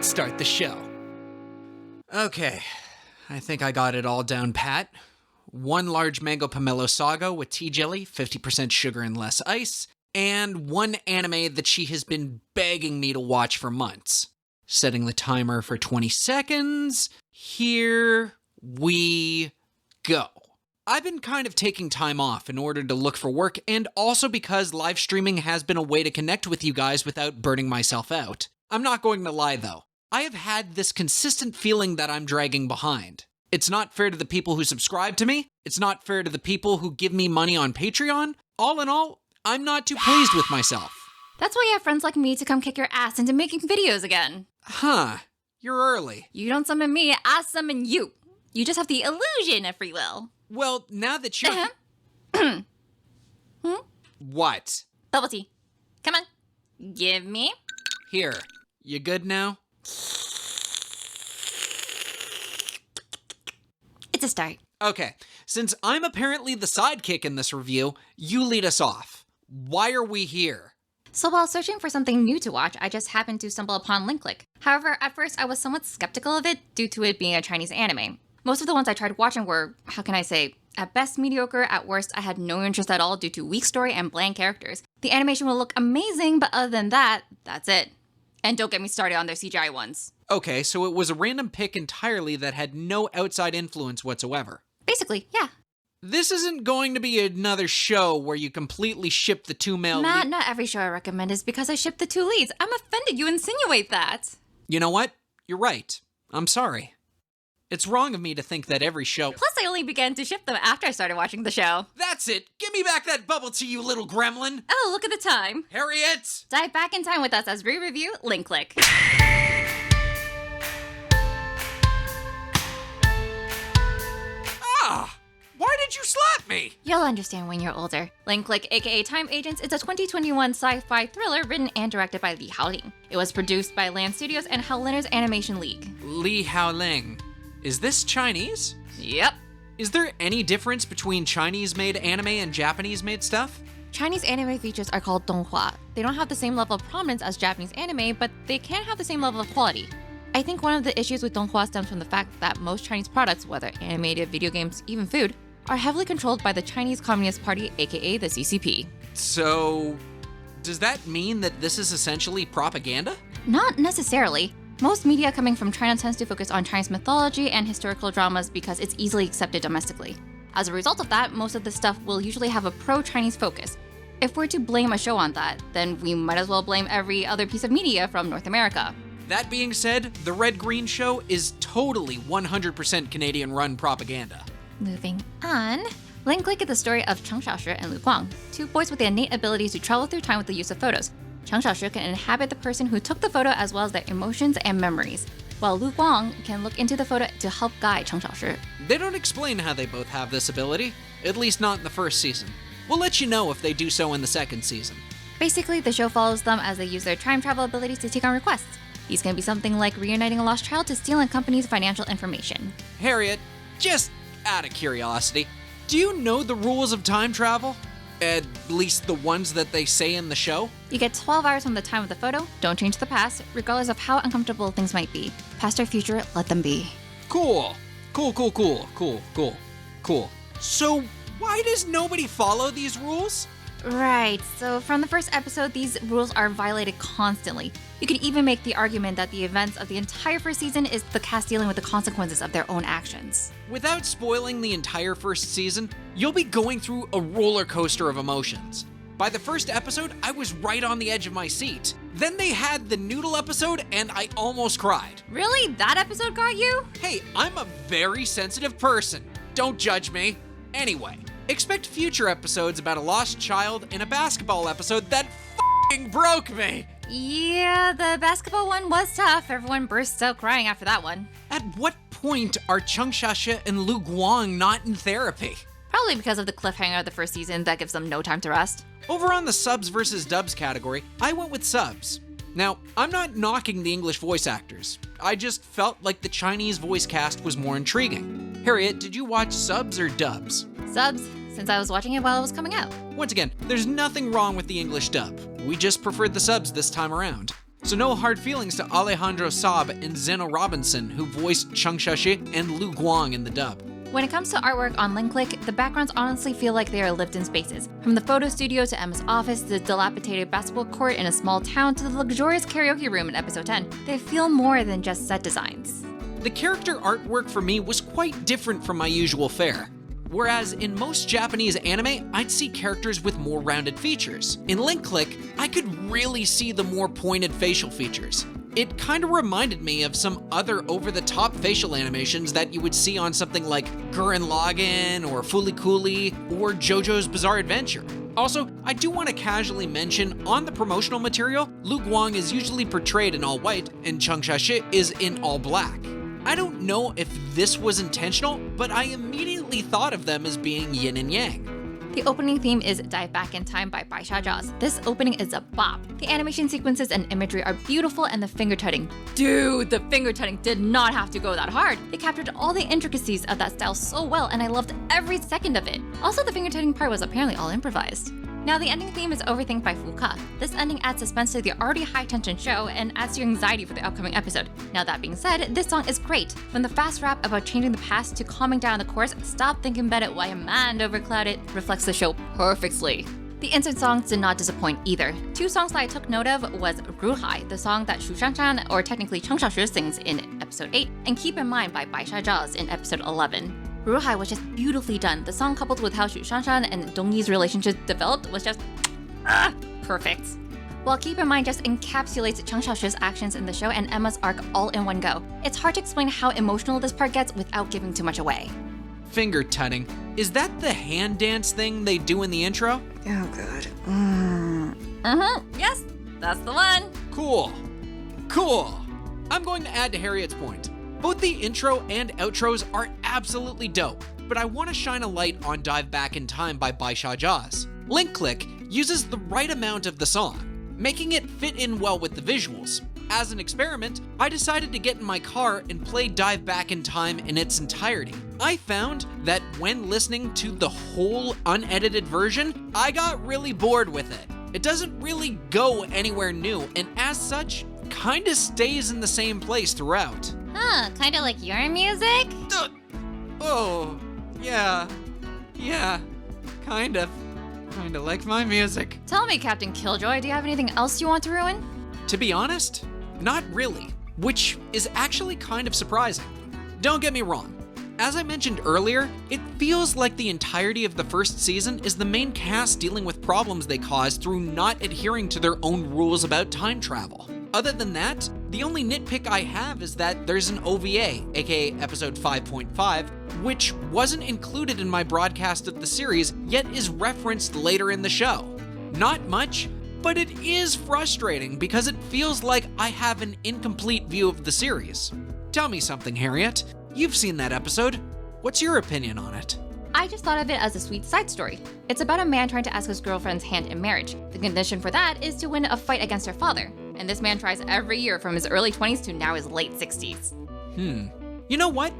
let's start the show. Okay, I think I got it all down pat. 1 large mango pomelo sago with tea jelly, 50% sugar and less ice, and 1 anime that she has been begging me to watch for months. Setting the timer for 20 seconds. Here we go. I've been kind of taking time off in order to look for work, and also because live streaming has been a way to connect with you guys without burning myself out. I'm not going to lie though. I have had this consistent feeling that I'm dragging behind. It's not fair to the people who subscribe to me. It's not fair to the people who give me money on Patreon. All in all, I'm not too pleased with myself. That's why you have friends like me to come kick your ass into making videos again. Huh. You're early. You don't summon me, I summon you. You just have the illusion of free will. Well, now that you're... What? Bubble tea. Come on. Give me. Here. You good now? It's a start. Okay, since I'm apparently the sidekick in this review, you lead us off. Why are we here? So while searching for something new to watch, I just happened to stumble upon LinkClick. However, at first I was somewhat skeptical of it due to it being a Chinese anime. Most of the ones I tried watching were, how can I say, at best mediocre, at worst I had no interest at all due to weak story and bland characters. The animation will look amazing, but other than that, that's it. And don't get me started on their CGI ones. Okay, so it was a random pick entirely that had no outside influence whatsoever. Basically, yeah. This isn't going to be another show where you completely ship the 2 male Matt, not every show I recommend is because I ship the 2 leads. I'm offended you insinuate that. You know what? You're right. I'm sorry. It's wrong of me to think that every show... Plus, I only began to ship them after I started watching the show. That's it! Give me back that bubble tea, you little gremlin! Oh, look at the time. Harriet! Dive back in time with us as we review LinkClick. Ah! Why did you slap me? You'll understand when you're older. LinkClick, aka Time Agents, is a 2021 sci-fi thriller written and directed by Li Haoling. It was produced by Land Studios and Helllinner's Animation League. Li Haoling. Is this Chinese? Yep. Is there any difference between Chinese-made anime and Japanese-made stuff? Chinese anime features are called Donghua. They don't have the same level of prominence as Japanese anime, but they can have the same level of quality. I think one of the issues with Donghua stems from the fact that most Chinese products, whether animated, video games, even food, are heavily controlled by the Chinese Communist Party, aka the CCP. So, does that mean that this is essentially propaganda? Not necessarily. Most media coming from China tends to focus on Chinese mythology and historical dramas because it's easily accepted domestically. As a result of that, most of the stuff will usually have a pro-Chinese focus. If we're to blame a show on that, then we might as well blame every other piece of media from North America. That being said, the Red Green Show is totally 100% Canadian-run propaganda. Moving on. LinkClick is the story of Cheng Xiaoshi and Lu Guang, 2 boys with the innate abilities to travel through time with the use of photos. Cheng Xiaoshi can inhabit the person who took the photo as well as their emotions and memories, while Lu Guang can look into the photo to help guide Cheng Xiaoshi. They don't explain how they both have this ability, at least not in the first season. We'll let you know if they do so in the second season. Basically, the show follows them as they use their time travel abilities to take on requests. These can be something like reuniting a lost child to steal a company's financial information. Harriet, just out of curiosity, do you know the rules of time travel? At least the ones that they say in the show? You get 12 hours from the time of the photo, don't change the past, regardless of how uncomfortable things might be. Past or future, let them be. Cool. Cool. So, why does nobody follow these rules? Right, so from the first episode, these rules are violated constantly. You could even make the argument that the events of the entire first season is the cast dealing with the consequences of their own actions. Without spoiling the entire first season, you'll be going through a roller coaster of emotions. By the first episode, I was right on the edge of my seat. Then they had the noodle episode and I almost cried. Really? That episode got you? Hey, I'm a very sensitive person. Don't judge me. Anyway, expect future episodes about a lost child and a basketball episode that f***ing broke me. Yeah, the basketball one was tough. Everyone burst out crying after that one. At what point are Cheng Xiaoshi and Lu Guang not in therapy? Probably because of the cliffhanger of the first season that gives them no time to rest. Over on the subs versus dubs category, I went with subs. Now, I'm not knocking the English voice actors. I just felt like the Chinese voice cast was more intriguing. Harriet, did you watch subs or dubs? Subs, since I was watching it while it was coming out. Once again, there's nothing wrong with the English dub. We just preferred the subs this time around. So no hard feelings to Alejandro Saab and Zeno Robinson, who voiced Chang Shashi and Lu Guang in the dub. When it comes to artwork on Linklick, the backgrounds honestly feel like they are lived-in spaces. From the photo studio to Emma's office, the dilapidated basketball court in a small town, to the luxurious karaoke room in episode 10, they feel more than just set designs. The character artwork for me was quite different from my usual fare. Whereas in most Japanese anime, I'd see characters with more rounded features. In Linklick, I could really see the more pointed facial features. It kind of reminded me of some other over-the-top facial animations that you would see on something like Gurren Lagann or Fooly Cooly or JoJo's Bizarre Adventure. Also, I do want to casually mention, on the promotional material, Lu Guang is usually portrayed in all white and Chang Shashi is in all black. I don't know if this was intentional, but I immediately thought of them as being yin and yang. The opening theme is Dive Back in Time by Baisha Jaws. This opening is a bop. The animation sequences and imagery are beautiful, and the finger tutting. Dude, the finger tutting did not have to go that hard. They captured all the intricacies of that style so well, and I loved every second of it. Also, the finger tutting part was apparently all improvised. Now, the ending theme is Overthink by Fuka. This ending adds suspense to the already high-tension show and adds to your anxiety for the upcoming episode. Now, that being said, this song is great. From the fast rap about changing the past to calming down the chorus, Stop Thinking About It Why a Man Overclouded reflects the show perfectly. The insert songs did not disappoint either. Two songs that I took note of was Ruhai, the song that Shu Shanshan, or technically Chang Shashi, sings in episode 8, and Keep in Mind by Baisha Jaws in episode 11. Ruhai was just beautifully done. The song, coupled with how Shu Shanshan and Dongyi's relationship developed, was just perfect. While Keep in Mind just encapsulates Chang Shaoshi's actions in the show and Emma's arc all in one go. It's hard to explain how emotional this part gets without giving too much away. Finger tutting. Is that the hand dance thing they do in the intro? Oh god. Yes, that's the one. Cool. I'm going to add to Harriet's point. Both the intro and outros are absolutely dope, but I want to shine a light on Dive Back in Time by Baisha Jaws. Linklick uses the right amount of the song, making it fit in well with the visuals. As an experiment, I decided to get in my car and play Dive Back in Time in its entirety. I found that when listening to the whole unedited version, I got really bored with it. It doesn't really go anywhere new, and as such, kinda stays in the same place throughout. Huh, kinda like your music? Oh, yeah, kind of like my music. Tell me, Captain Killjoy, do you have anything else you want to ruin? To be honest, not really, which is actually kind of surprising. Don't get me wrong. As I mentioned earlier, it feels like the entirety of the first season is the main cast dealing with problems they caused through not adhering to their own rules about time travel. Other than that, the only nitpick I have is that there's an OVA, aka episode 5.5, which wasn't included in my broadcast of the series, yet is referenced later in the show. Not much, but it is frustrating because it feels like I have an incomplete view of the series. Tell me something, Harriet. You've seen that episode. What's your opinion on it? I just thought of it as a sweet side story. It's about a man trying to ask his girlfriend's hand in marriage. The condition for that is to win a fight against her father. And this man tries every year from his early 20s to now his late 60s. You know what?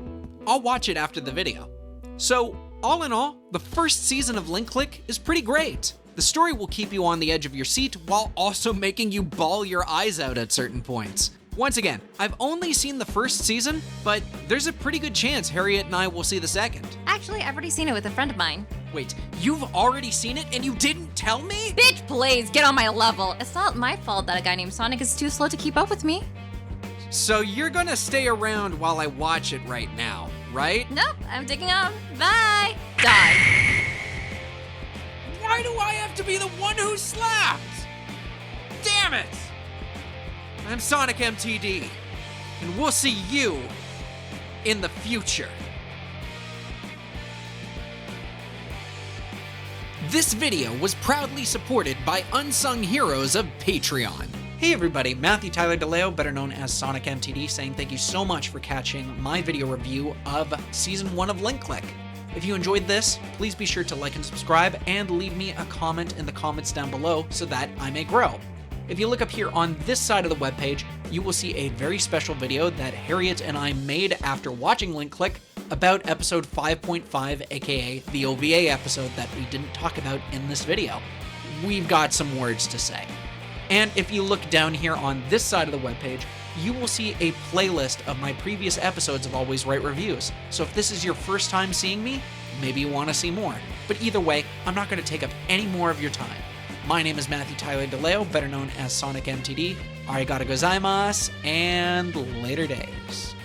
I'll watch it after the video. So, all in all, the first season of Linklick is pretty great. The story will keep you on the edge of your seat while also making you bawl your eyes out at certain points. Once again, I've only seen the first season, but there's a pretty good chance Harriet and I will see the second. Actually, I've already seen it with a friend of mine. Wait, you've already seen it and you didn't tell me? Bitch, please, get on my level. It's not my fault that a guy named Sonic is too slow to keep up with me. So you're gonna stay around while I watch it right now, right? Nope, I'm digging out. Bye. Die. Why do I have to be the one who slapped? Damn it! I'm SonicMTD, and we'll see you in the future. This video was proudly supported by Unsung Heroes of Patreon. Hey everybody, Matthew Tyler DeLeo, better known as SonicMTD, saying thank you so much for catching my video review of Season 1 of Linklick. If you enjoyed this, please be sure to like and subscribe, and leave me a comment in the comments down below so that I may grow. If you look up here on this side of the webpage, you will see a very special video that Harriet and I made after watching Linklick about episode 5.5, aka the OVA episode that we didn't talk about in this video. We've got some words to say. And if you look down here on this side of the webpage, you will see a playlist of my previous episodes of Always Write Reviews. So if this is your first time seeing me, maybe you want to see more. But either way, I'm not going to take up any more of your time. My name is Matthew Tyler DeLeo, better known as SonicMTD. Arigato gozaimasu, and later days.